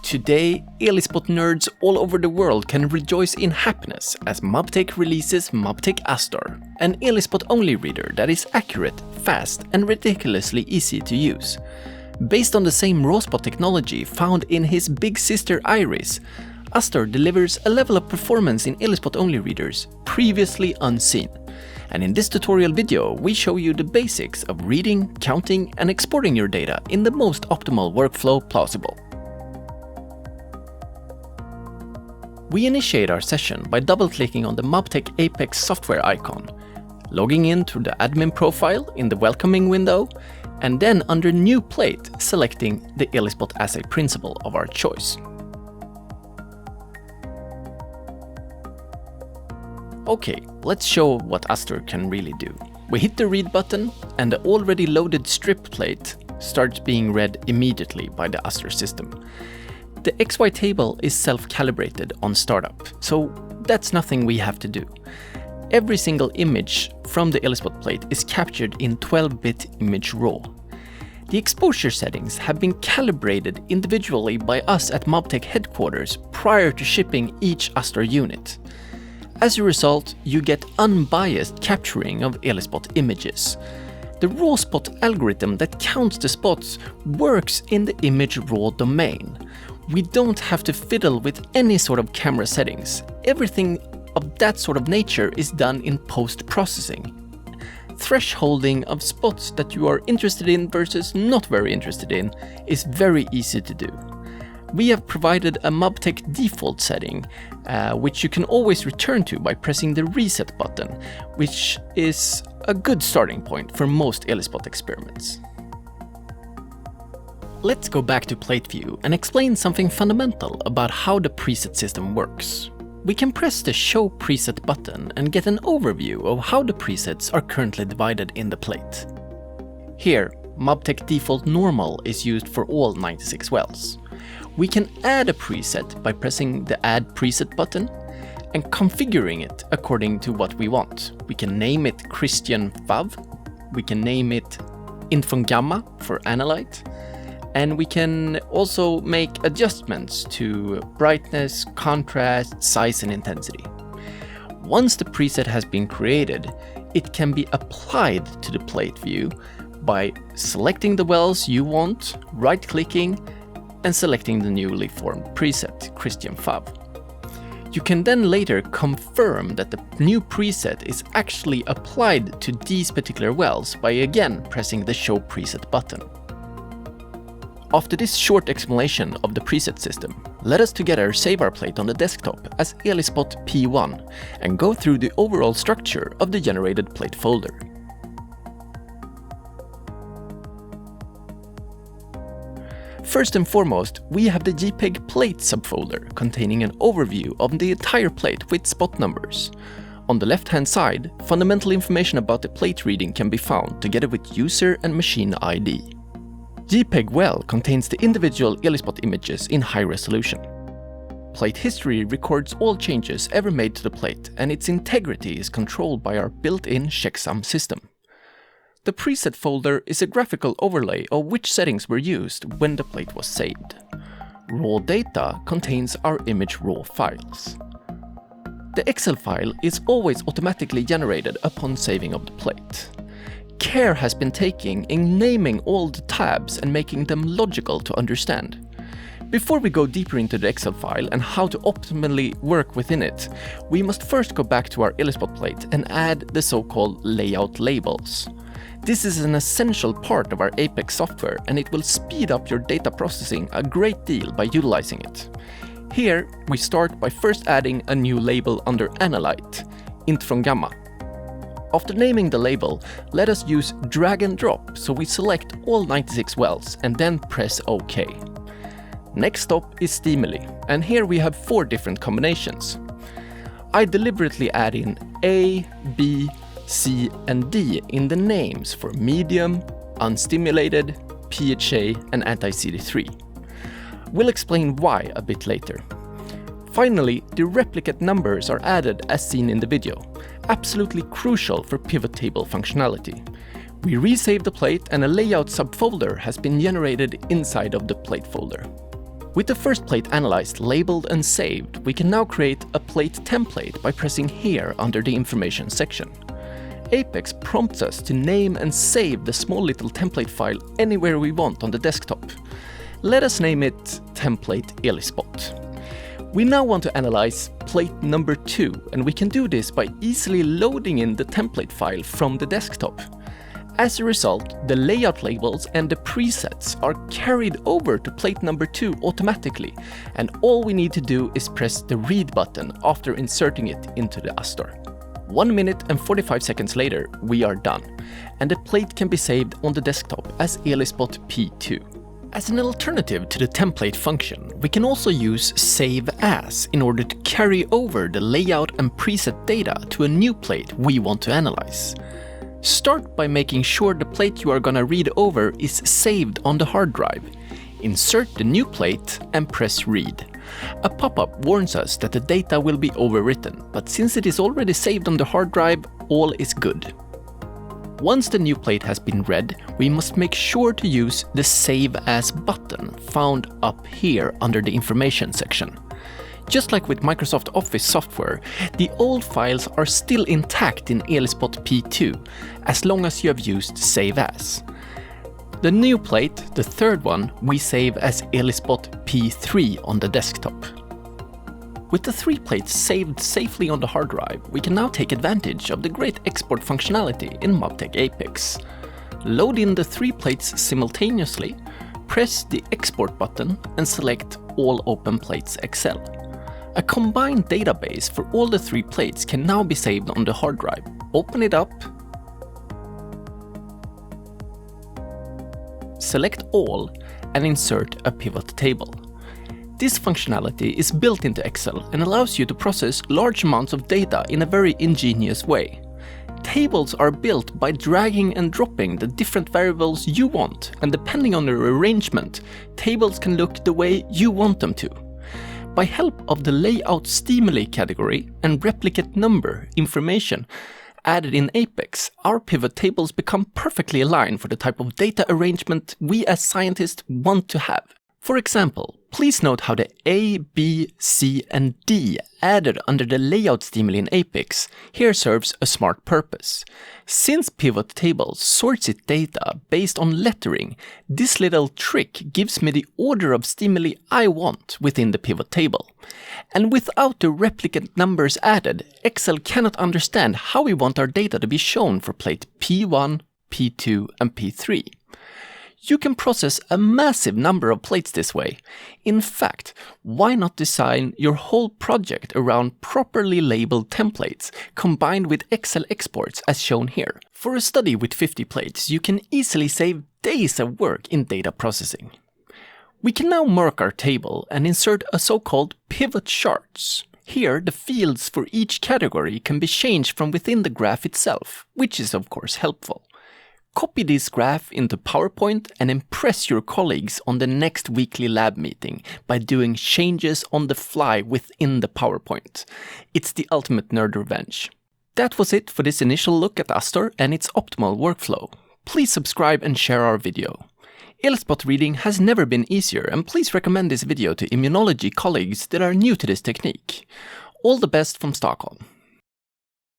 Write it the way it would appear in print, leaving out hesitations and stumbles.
Today, ELISpot nerds all over the world can rejoice in happiness as Mabtech releases Mabtech ASTOR, an ELISpot-only reader that is accurate, fast, and ridiculously easy to use. Based on the same rawspot technology found in his big sister Iris, ASTOR delivers a level of performance in ELISpot-only readers previously unseen. And in this tutorial video, we show you the basics of reading, counting, and exporting your data in the most optimal workflow possible. We initiate our session by double-clicking on the Mabtech Apex software icon, logging in through the admin profile in the welcoming window, and then under New Plate, selecting the ELISpot assay principle of our choice. Okay, let's show what ASTOR can really do. We hit the read button, and the already loaded strip plate starts being read immediately by the ASTOR system. The XY table is self-calibrated on startup, so that's nothing we have to do. Every single image from the ELISpot plate is captured in 12-bit image raw. The exposure settings have been calibrated individually by us at Mabtech headquarters prior to shipping each ASTOR unit. As a result, you get unbiased capturing of ELISpot images. The rawspot algorithm that counts the spots works in the image raw domain. We don't have to fiddle with any sort of camera settings. Everything of that sort of nature is done in post-processing. Thresholding of spots that you are interested in versus not very interested in is very easy to do. We have provided a Mabtech default setting, which you can always return to by pressing the reset button, which is a good starting point for most ELISpot experiments. Let's go back to plate view and explain something fundamental about how the preset system works. We can press the Show Preset button and get an overview of how the presets are currently divided in the plate. Here, Mabtech Default Normal is used for all 96 wells. We can add a preset by pressing the Add Preset button and configuring it according to what we want. We can name it Christian Fav, we can name it Infon Gamma for Analyte, and we can also make adjustments to brightness, contrast, size, and intensity. Once the preset has been created, it can be applied to the plate view by selecting the wells you want, right-clicking, and selecting the newly formed preset, Christian Fav. You can then later confirm that the new preset is actually applied to these particular wells by again pressing the Show Preset button. After this short explanation of the preset system, let us together save our plate on the desktop as ELISpot P1 and go through the overall structure of the generated plate folder. First and foremost, we have the JPEG plate subfolder containing an overview of the entire plate with spot numbers. On the left-hand side, fundamental information about the plate reading can be found together with user and machine ID. JPEG well contains the individual ELISpot images in high resolution. Plate history records all changes ever made to the plate, and its integrity is controlled by our built-in checksum system. The preset folder is a graphical overlay of which settings were used when the plate was saved. Raw data contains our image raw files. The Excel file is always automatically generated upon saving of the plate. Care has been taken in naming all the tabs and making them logical to understand. Before we go deeper into the Excel file and how to optimally work within it, we must first go back to our ELISpot plate and add the so-called layout labels. This is an essential part of our Apex software, and it will speed up your data processing a great deal by utilizing it. Here, we start by first adding a new label under Analyte, Infon Gamma. After naming the label, let us use drag and drop so we select all 96 wells and then press OK. Next stop is stimuli, and here we have 4 different combinations. I deliberately add in A, B, C, and D in the names for medium, unstimulated, PHA, and anti-CD3. We'll explain why a bit later. Finally, the replicate numbers are added as seen in the video, absolutely crucial for PivotTable functionality. We resave the plate and a layout subfolder has been generated inside of the plate folder. With the first plate analyzed, labeled and saved, we can now create a plate template by pressing here under the information section. Apex prompts us to name and save the small little template file anywhere we want on the desktop. Let us name it template ELISpot. We now want to analyze plate number 2, and we can do this by easily loading in the template file from the desktop. As a result, the layout labels and the presets are carried over to plate number 2 automatically, and all we need to do is press the read button after inserting it into the ASTOR. 1 minute and 45 seconds later, we are done, and the plate can be saved on the desktop as ELISpot P2. As an alternative to the template function, we can also use save as in order to carry over the layout and preset data to a new plate we want to analyze. Start by making sure the plate you are gonna read over is saved on the hard drive. Insert the new plate and press read. A pop-up warns us that the data will be overwritten, but since it is already saved on the hard drive, all is good. Once the new plate has been read, we must make sure to use the Save As button found up here under the information section. Just like with Microsoft Office software, the old files are still intact in ELISpot P2, as long as you have used Save As. The new plate, the third one, we save as ELISpot P3 on the desktop. With the 3 plates saved safely on the hard drive, we can now take advantage of the great export functionality in Mabtech Apex. Load in the 3 plates simultaneously, press the Export button and select All Open Plates Excel. A combined database for all the 3 plates can now be saved on the hard drive. Open it up, select all, and insert a pivot table. This functionality is built into Excel and allows you to process large amounts of data in a very ingenious way. Tables are built by dragging and dropping the different variables you want, and depending on their arrangement, tables can look the way you want them to. By help of the layout stimuli category and replicate number information added in Apex, our pivot tables become perfectly aligned for the type of data arrangement we as scientists want to have. For example, please note how the A, B, C, and D added under the layout stimuli in Apex here serves a smart purpose. Since PivotTable sorts its data based on lettering, this little trick gives me the order of stimuli I want within the pivot table. And without the replicant numbers added, Excel cannot understand how we want our data to be shown for plate P1, P2, and P3. You can process a massive number of plates this way. In fact, why not design your whole project around properly labeled templates combined with Excel exports as shown here? For a study with 50 plates, you can easily save days of work in data processing. We can now mark our table and insert a so-called pivot charts. Here, the fields for each category can be changed from within the graph itself, which is of course helpful. Copy this graph into PowerPoint and impress your colleagues on the next weekly lab meeting by doing changes on the fly within the PowerPoint. It's the ultimate nerd revenge. That was it for this initial look at ASTOR and its optimal workflow. Please subscribe and share our video. ELISpot reading has never been easier, and please recommend this video to immunology colleagues that are new to this technique. All the best from Stockholm.